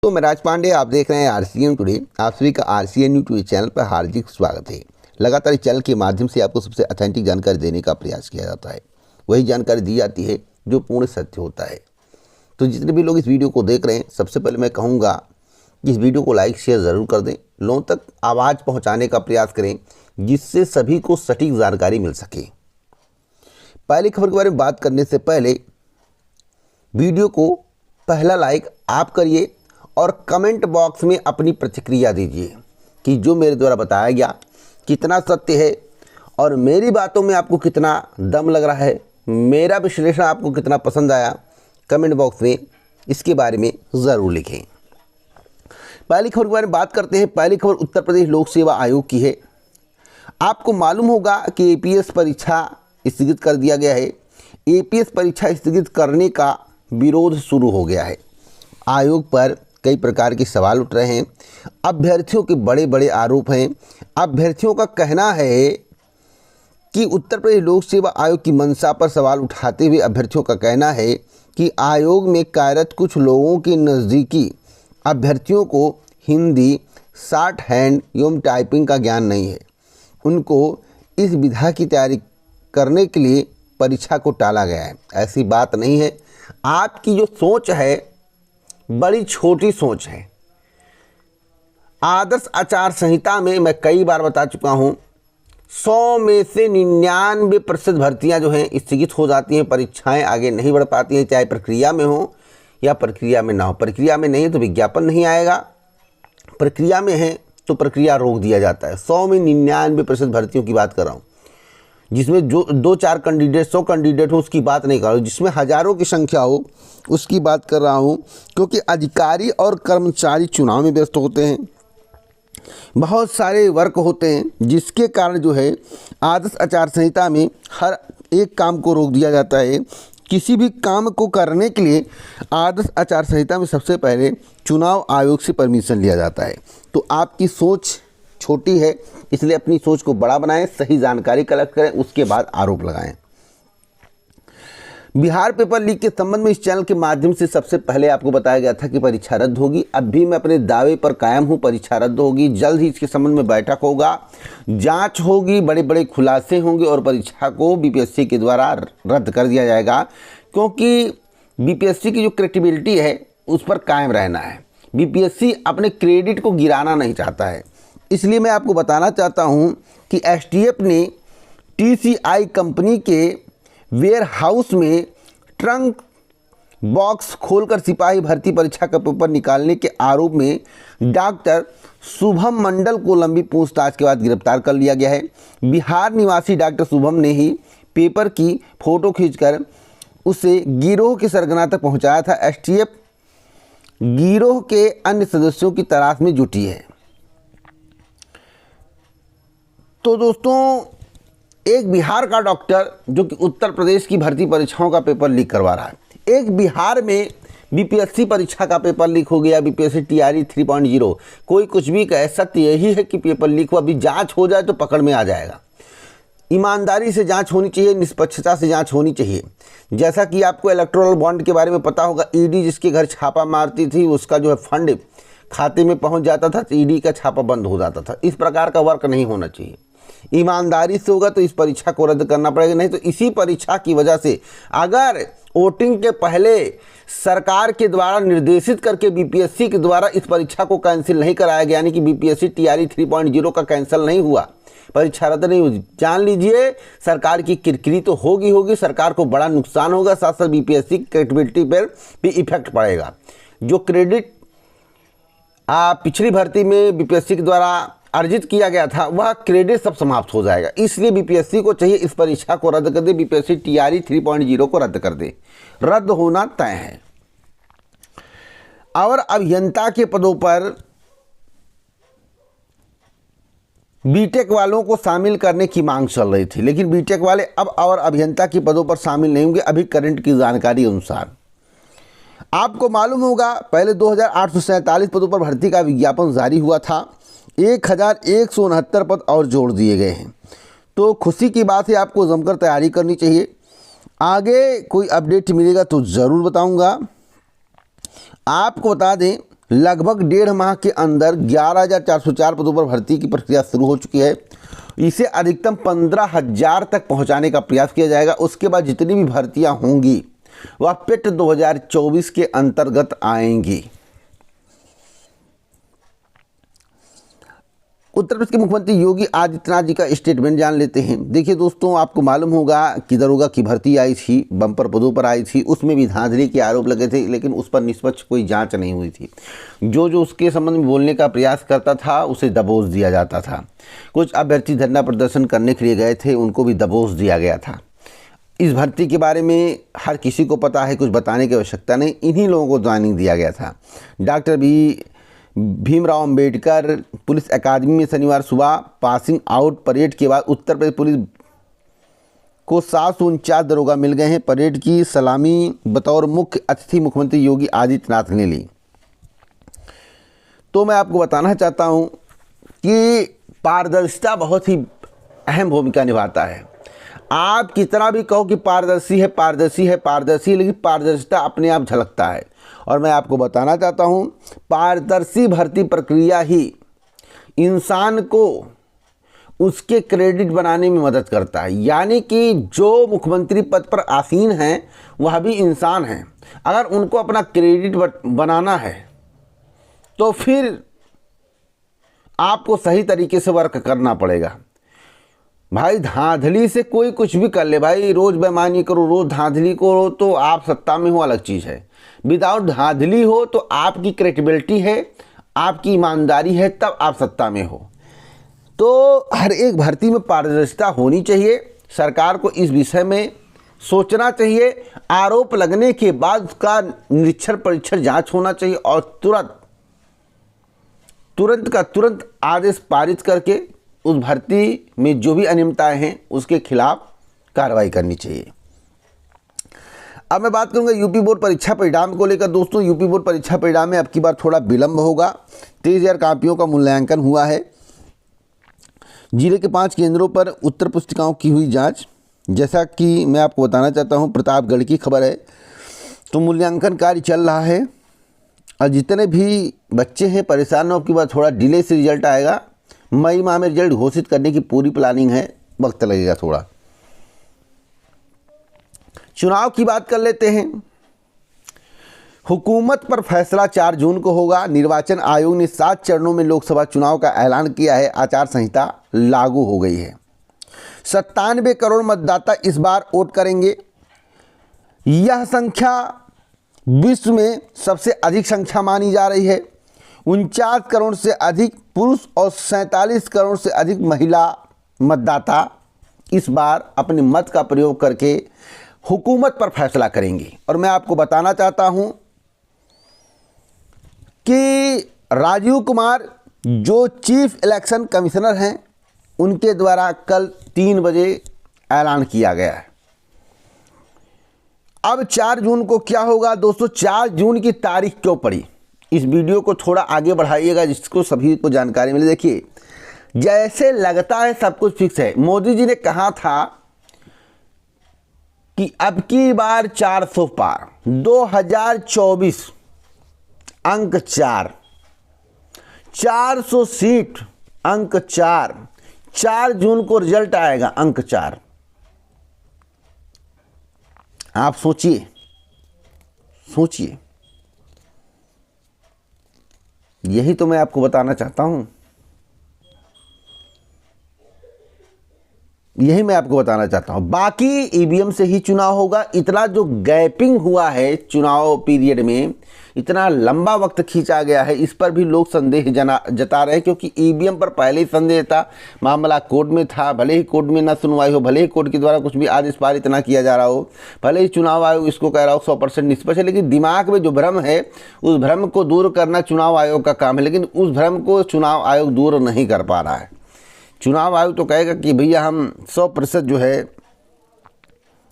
दोस्तों, मैं राज पांडे, आप देख रहे हैं आरसीएन टुडे। आप सभी का आरसीएन न्यूज़ टुडे चैनल पर हार्दिक स्वागत है। लगातार इस चैनल के माध्यम से आपको सबसे ऑथेंटिक जानकारी देने का प्रयास किया जाता है। वही जानकारी दी जाती है जो पूर्ण सत्य होता है। तो जितने भी लोग इस वीडियो को देख रहे हैं, सबसे पहले मैं कहूँगा कि इस वीडियो को लाइक शेयर ज़रूर कर दें। लोगों तक आवाज़ पहुँचाने का प्रयास करें जिससे सभी को सटीक जानकारी मिल सके। पहली खबर के बारे में बात करने से पहले वीडियो को पहला लाइक आप करिए और कमेंट बॉक्स में अपनी प्रतिक्रिया दीजिए कि जो मेरे द्वारा बताया गया कितना सत्य है और मेरी बातों में आपको कितना दम लग रहा है, मेरा विश्लेषण आपको कितना पसंद आया। कमेंट बॉक्स में इसके बारे में ज़रूर लिखें। पहली खबर के बारे में बात करते हैं। पहली खबर उत्तर प्रदेश लोक सेवा आयोग की है। आपको मालूम होगा कि एपीएस परीक्षा स्थगित कर दिया गया है। एपीएस परीक्षा स्थगित करने का विरोध शुरू हो गया है। आयोग पर कई प्रकार के सवाल उठ रहे हैं। अभ्यर्थियों के बड़े बड़े आरोप हैं। अभ्यर्थियों का कहना है कि उत्तर प्रदेश लोक सेवा आयोग की मंशा पर सवाल उठाते हुए अभ्यर्थियों का कहना है कि आयोग में कार्यरत कुछ लोगों के नज़दीकी अभ्यर्थियों को हिंदी, शॉर्ट हैंड एवं टाइपिंग का ज्ञान नहीं है। उनको इस विधा की तैयारी करने के लिए परीक्षा को टाला गया है। ऐसी बात नहीं है। आपकी जो सोच है बड़ी छोटी सोच है। आदर्श आचार संहिता में मैं कई बार बता चुका हूं, 100 में से 99% भर्तियां जो हैं स्थगित हो जाती हैं। परीक्षाएं आगे नहीं बढ़ पाती हैं, चाहे प्रक्रिया में हो या प्रक्रिया में ना हो। प्रक्रिया में नहीं है तो विज्ञापन नहीं आएगा, प्रक्रिया में है तो प्रक्रिया रोक दिया जाता है। 100 में 99% भर्तियों की बात कर रहा हूँ, जिसमें जो 2-4 कैंडिडेट 100 कैंडिडेट हो उसकी बात नहीं कर रहा हूँ, जिसमें हज़ारों की संख्या हो उसकी बात कर रहा हूँ। क्योंकि अधिकारी और कर्मचारी चुनाव में व्यस्त होते हैं, बहुत सारे वर्क होते हैं, जिसके कारण जो है आदर्श आचार संहिता में हर एक काम को रोक दिया जाता है। किसी भी काम को करने के लिए आदर्श आचार संहिता में सबसे पहले चुनाव आयोग से परमिशन लिया जाता है। तो आपकी सोच छोटी है, इसलिए अपनी सोच को बड़ा बनाएं, सही जानकारी कलेक्ट करें, उसके बाद आरोप लगाएं। बिहार पेपर लीक के संबंध में इस चैनल के माध्यम से सबसे पहले आपको बताया गया था कि परीक्षा रद्द होगी। अब भी मैं अपने दावे पर कायम हूं, परीक्षा रद्द होगी। जल्द ही इसके संबंध में बैठक होगा, जांच होगी, बड़े बड़े खुलासे होंगे और परीक्षा को बीपीएससी के द्वारा रद्द कर दिया जाएगा। क्योंकि बीपीएससी की जो क्रेडिबिलिटी है उस पर कायम रहना है। बीपीएससी अपने क्रेडिट को गिराना नहीं चाहता है। इसलिए मैं आपको बताना चाहता हूं कि एसटीएफ ने टीसीआई कंपनी के वेयर हाउस में ट्रंक बॉक्स खोलकर सिपाही भर्ती परीक्षा का पेपर निकालने के आरोप में डॉक्टर शुभम मंडल को लंबी पूछताछ के बाद गिरफ्तार कर लिया गया है। बिहार निवासी डॉक्टर शुभम ने ही पेपर की फोटो खींचकर उसे गिरोह के सरगना तक पहुंचाया था। एसटीएफ गिरोह के अन्य सदस्यों की तलाश में जुटी है। तो दोस्तों, एक बिहार का डॉक्टर जो कि उत्तर प्रदेश की भर्ती परीक्षाओं का पेपर लीक करवा रहा है। एक बिहार में बीपीएससी परीक्षा का पेपर लीक हो गया, बीपीएससी टीआरई 3.0। कोई कुछ भी कहे, सत्य यही है कि पेपर लीक हुआ। अभी जांच हो जाए तो पकड़ में आ जाएगा। ईमानदारी से जांच होनी चाहिए, निष्पक्षता से जांच होनी चाहिए। जैसा कि आपको इलेक्टोरल बॉन्ड के बारे में पता होगा, ईडी जिसके घर छापा मारती थी उसका जो है फंड खाते में पहुँच जाता था, तो ईडी का छापा बंद हो जाता था। इस प्रकार का वर्क नहीं होना चाहिए। ईमानदारी से होगा तो इस परीक्षा को रद्द करना पड़ेगा, नहीं तो इसी परीक्षा की वजह से अगर वोटिंग के पहले सरकार के द्वारा निर्देशित करके बीपीएससी के द्वारा इस परीक्षा को कैंसिल नहीं कराया गया, यानी कि बीपीएससी टीआरई 3.0 का कैंसिल नहीं हुआ, परीक्षा रद्द नहीं हुई, जान लीजिए सरकार की किरकिरी तो होगी, सरकार को बड़ा नुकसान होगा, साथ साथ बीपीएससी की क्रेडिबिलिटी पर भी इफेक्ट पड़ेगा। जो क्रेडिट पिछली भर्ती में बीपीएससी के द्वारा अर्जित किया गया था वह क्रेडिट सब समाप्त हो जाएगा। इसलिए बीपीएससी को चाहिए इस परीक्षा को रद्द कर दे, बीपीएससी टीआरई 3.0 को रद्द कर दे। रद्द होना तय है। और अभियंता के पदों पर बीटेक वालों को शामिल करने की मांग चल रही थी, लेकिन बीटेक वाले अब और अभियंता के पदों पर शामिल नहीं होंगे। अभी करंट की जानकारी अनुसार आपको मालूम होगा, पहले 2847 पदों पर भर्ती का विज्ञापन जारी हुआ था। 1169 पद और जोड़ दिए गए हैं। तो खुशी की बात है, आपको जमकर तैयारी करनी चाहिए। आगे कोई अपडेट मिलेगा तो ज़रूर बताऊंगा। आपको बता दें लगभग 1.5 माह के अंदर 11,404 पदों पर भर्ती की प्रक्रिया शुरू हो चुकी है। इसे अधिकतम 15,000 तक पहुंचाने का प्रयास किया जाएगा। उसके बाद जितनी भी भर्तियां होंगी वह पेट 2024 के अंतर्गत आएंगी। उत्तर प्रदेश के मुख्यमंत्री योगी आदित्यनाथ जी का स्टेटमेंट जान लेते हैं। देखिए दोस्तों, आपको मालूम होगा कि दरोगा की भर्ती आई थी, बम्पर पदों पर आई थी, उसमें भी धांधली के आरोप लगे थे, लेकिन उस पर निष्पक्ष कोई जांच नहीं हुई थी। जो उसके संबंध में बोलने का प्रयास करता था उसे दबोच दिया जाता था। कुछ अभ्यर्थी धरना प्रदर्शन करने के लिए गए थे, उनको भी दबोच दिया गया था। इस भर्ती के बारे में हर किसी को पता है, कुछ बताने की आवश्यकता नहीं, इन्हीं लोगों को ज्वाइनिंग दिया गया था। डॉक्टर भीमराव अंबेडकर पुलिस अकादमी में शनिवार सुबह पासिंग आउट परेड के बाद उत्तर प्रदेश पुलिस को 749 दरोगा मिल गए हैं। परेड की सलामी बतौर मुख्य अतिथि मुख्यमंत्री योगी आदित्यनाथ ने ली। तो मैं आपको बताना चाहता हूं कि पारदर्शिता बहुत ही अहम भूमिका निभाता है। आप कितना भी कहो कि पारदर्शी है, पारदर्शी है, पारदर्शी है, लेकिन पारदर्शिता अपने आप झलकता है। और मैं आपको बताना चाहता हूं, पारदर्शी भर्ती प्रक्रिया ही इंसान को उसके क्रेडिट बनाने में मदद करता है। यानी कि जो मुख्यमंत्री पद पर आसीन हैं वह भी इंसान हैं। अगर उनको अपना क्रेडिट बनाना है तो फिर आपको सही तरीके से वर्क करना पड़ेगा। भाई धांधली से कोई कुछ भी कर ले, भाई रोज़ बेईमानी करो, रोज़ धांधली करो, तो आप सत्ता में हो अलग चीज़ है। विदाउट धांधली हो तो आपकी क्रेडिबिलिटी है, आपकी ईमानदारी है, तब आप सत्ता में हो। तो हर एक भर्ती में पारदर्शिता होनी चाहिए। सरकार को इस विषय में सोचना चाहिए। आरोप लगने के बाद उसका निरीक्षण परीक्षण जांच होना चाहिए और तुरंत का तुरंत आदेश पारित करके उस भर्ती में जो भी अनियमितताएं हैं उसके खिलाफ कार्रवाई करनी चाहिए। अब मैं बात करूंगा यूपी बोर्ड परीक्षा परिणाम को लेकर। दोस्तों, यूपी बोर्ड परीक्षा परिणाम में अब की बार थोड़ा विलंब होगा। 23,000 कापियों का मूल्यांकन हुआ है। जिले के 5 केंद्रों पर उत्तर पुस्तिकाओं की हुई जांच। जैसा कि मैं आपको बताना चाहता हूं, प्रतापगढ़ की खबर है, तो मूल्यांकन कार्य चल रहा है और जितने भी बच्चे हैं परेशान हो, अब की बार थोड़ा डिले से रिजल्ट आएगा। मई माह में रिजल्ट घोषित करने की पूरी प्लानिंग है, वक्त लगेगा थोड़ा। चुनाव की बात कर लेते हैं। हुकूमत पर फैसला 4 जून को होगा। निर्वाचन आयोग ने 7 चरणों में लोकसभा चुनाव का ऐलान किया है। आचार संहिता लागू हो गई है। 97 करोड़ मतदाता इस बार वोट करेंगे। यह संख्या विश्व में सबसे अधिक संख्या मानी जा रही है। 49 करोड़ से अधिक पुरुष और 47 करोड़ से अधिक महिला मतदाता इस बार अपने मत का प्रयोग करके हुकूमत पर फैसला करेंगे। और मैं आपको बताना चाहता हूं कि राजीव कुमार जो चीफ इलेक्शन कमिश्नर हैं उनके द्वारा कल 3 बजे ऐलान किया गया है। अब 4 जून को क्या होगा दोस्तों? 4 जून की तारीख क्यों पड़ी? इस वीडियो को थोड़ा आगे बढ़ाइएगा जिसको सभी को जानकारी मिले। देखिए, जैसे लगता है सब कुछ फिक्स है। मोदी जी ने कहा था कि अब की बार 400 पार, 2024 अंक 4, 400 सीट अंक 4, 4 जून को रिजल्ट आएगा अंक 4। आप सोचिए, यही तो मैं आपको बताना चाहता हूं। यही मैं आपको बताना चाहता हूं। बाकी ईवीएम से ही चुनाव होगा। इतना जो गैपिंग हुआ है चुनाव पीरियड में, इतना लंबा वक्त खींचा गया है, इस पर भी लोग संदेह जता रहे हैं, क्योंकि ईवीएम पर पहले ही संदेह था। मामला कोर्ट में था, भले ही कोर्ट में ना सुनवाई हो, भले ही कोर्ट के द्वारा कुछ भी आदेश पारित ना किया जा रहा हो, भले ही चुनाव आयोग इसको कह रहा हो 100% निष्पक्ष है, लेकिन दिमाग में जो भ्रम है उस भ्रम को दूर करना चुनाव आयोग का काम है। लेकिन उस भ्रम को चुनाव आयोग दूर नहीं कर पा रहा है। चुनाव आयोग तो कहेगा कि भैया हम 100% जो है,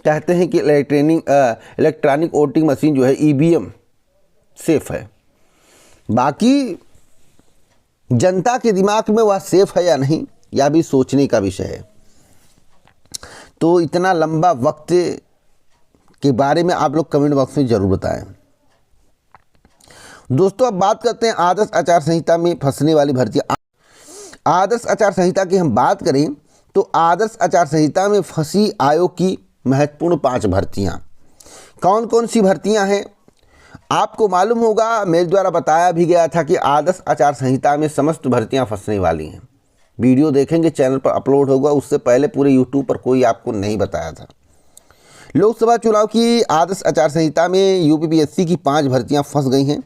कहते हैं कि इलेक्ट्रॉनिक वोटिंग मशीन जो है ईवीएम सेफ है। बाकी जनता के दिमाग में वह सेफ है या नहीं, यह भी सोचने का विषय है। तो इतना लंबा वक्त के बारे में आप लोग कमेंट बॉक्स में ज़रूर बताएं। दोस्तों अब बात करते हैं आदर्श आचार संहिता में फंसने वाली भर्तियाँ। आदर्श आचार संहिता की हम बात करें तो आदर्श आचार संहिता में फंसी आयोग की महत्वपूर्ण 5 भर्तियाँ कौन कौन सी भर्तियाँ हैं आपको मालूम होगा। मेरे द्वारा बताया भी गया था कि आदर्श आचार संहिता में समस्त भर्तियाँ फंसने वाली हैं। वीडियो देखेंगे चैनल पर अपलोड होगा, उससे पहले पूरे यूट्यूब पर कोई आपको नहीं बताया था। लोकसभा चुनाव की आदर्श आचार संहिता में यूपीपीएससी की 5 भर्तियाँ फंस गई हैं।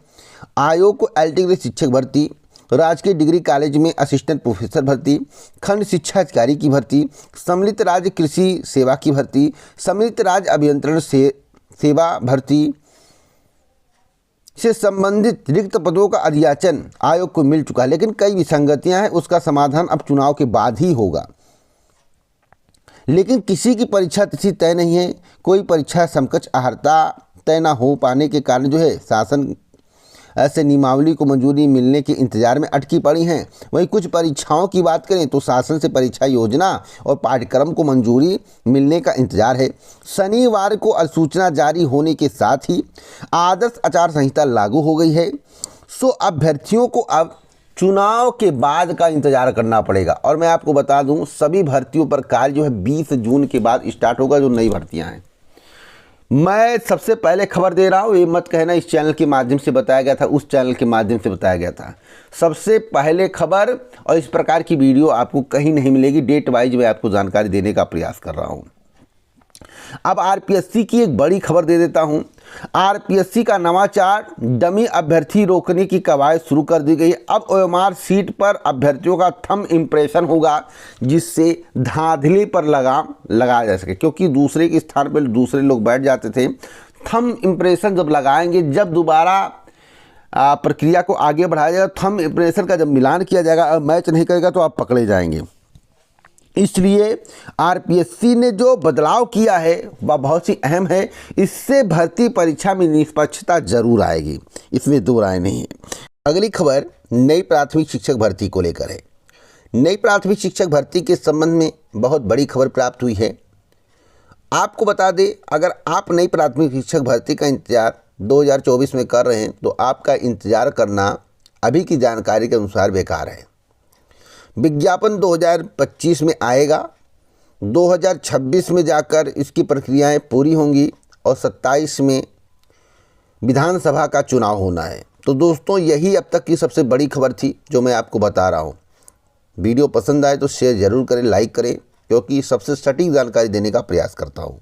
आयोग को एलटी ग्रेड शिक्षक भर्ती, राजकीय डिग्री कॉलेज में असिस्टेंट प्रोफेसर भर्ती, खंड शिक्षा अधिकारी की भर्ती, सम्मिलित राज्य कृषि सेवा की भर्ती, सम्मिलित राज्य अभियंत्रण सेवा भर्ती से संबंधित रिक्त पदों का अधियाचन आयोग को मिल चुका है, लेकिन कई विसंगतियां हैं। उसका समाधान अब चुनाव के बाद ही होगा। लेकिन किसी की परीक्षा तिथि तय नहीं है। कोई परीक्षा समकक्ष अर्हता तय न हो पाने के कारण जो है शासन ऐसे नियमावली को मंजूरी मिलने के इंतजार में अटकी पड़ी हैं। वहीं कुछ परीक्षाओं की बात करें तो शासन से परीक्षा योजना और पाठ्यक्रम को मंजूरी मिलने का इंतजार है। शनिवार को अधिसूचना जारी होने के साथ ही आदर्श आचार संहिता लागू हो गई है। सो अभ्यर्थियों को अब चुनाव के बाद का इंतजार करना पड़ेगा। और मैं आपको बता दूं, सभी भर्तियों पर कार्य जो है 20 जून के बाद स्टार्ट होगा, जो नई भर्तियां हैं। मैं सबसे पहले खबर दे रहा हूँ, ये मत कहना इस चैनल के माध्यम से बताया गया था, उस चैनल के माध्यम से बताया गया था। सबसे पहले खबर, और इस प्रकार की वीडियो आपको कहीं नहीं मिलेगी। डेट वाइज मैं आपको जानकारी देने का प्रयास कर रहा हूँ। अब आरपीएससी की एक बड़ी खबर दे देता हूं। आरपीएससी का नवाचार, डमी अभ्यर्थी रोकने की कवायद शुरू कर दी गई। अब ओएमआर सीट पर अभ्यर्थियों का थंब इम्प्रेशन होगा, जिससे धांधली पर लगाम लगाया जा सके, क्योंकि दूसरे के स्थान पर दूसरे लोग बैठ जाते थे। थंब इम्प्रेशन जब लगाएंगे, जब दोबारा प्रक्रिया को आगे बढ़ाया जाएगा, थंब इम्प्रेशन का जब मिलान किया जाएगा, अब मैच नहीं करेगा तो आप पकड़े जाएंगे। इसलिए आरपीएससी ने जो बदलाव किया है वह बहुत ही अहम है। इससे भर्ती परीक्षा में निष्पक्षता जरूर आएगी, इसमें दो राय नहीं है। अगली खबर नई प्राथमिक शिक्षक भर्ती को लेकर है। नई प्राथमिक शिक्षक भर्ती के संबंध में बहुत बड़ी खबर प्राप्त हुई है। आपको बता दें, अगर आप नई प्राथमिक शिक्षक भर्ती का इंतजार 2024 में कर रहे हैं तो आपका इंतजार करना अभी की जानकारी के अनुसार बेकार है। विज्ञापन 2025 में आएगा, 2026 में जाकर इसकी प्रक्रियाएं पूरी होंगी और 27 में विधानसभा का चुनाव होना है। तो दोस्तों, यही अब तक की सबसे बड़ी खबर थी जो मैं आपको बता रहा हूं। वीडियो पसंद आए तो शेयर ज़रूर करें, लाइक करें, क्योंकि सबसे सटीक जानकारी देने का प्रयास करता हूं।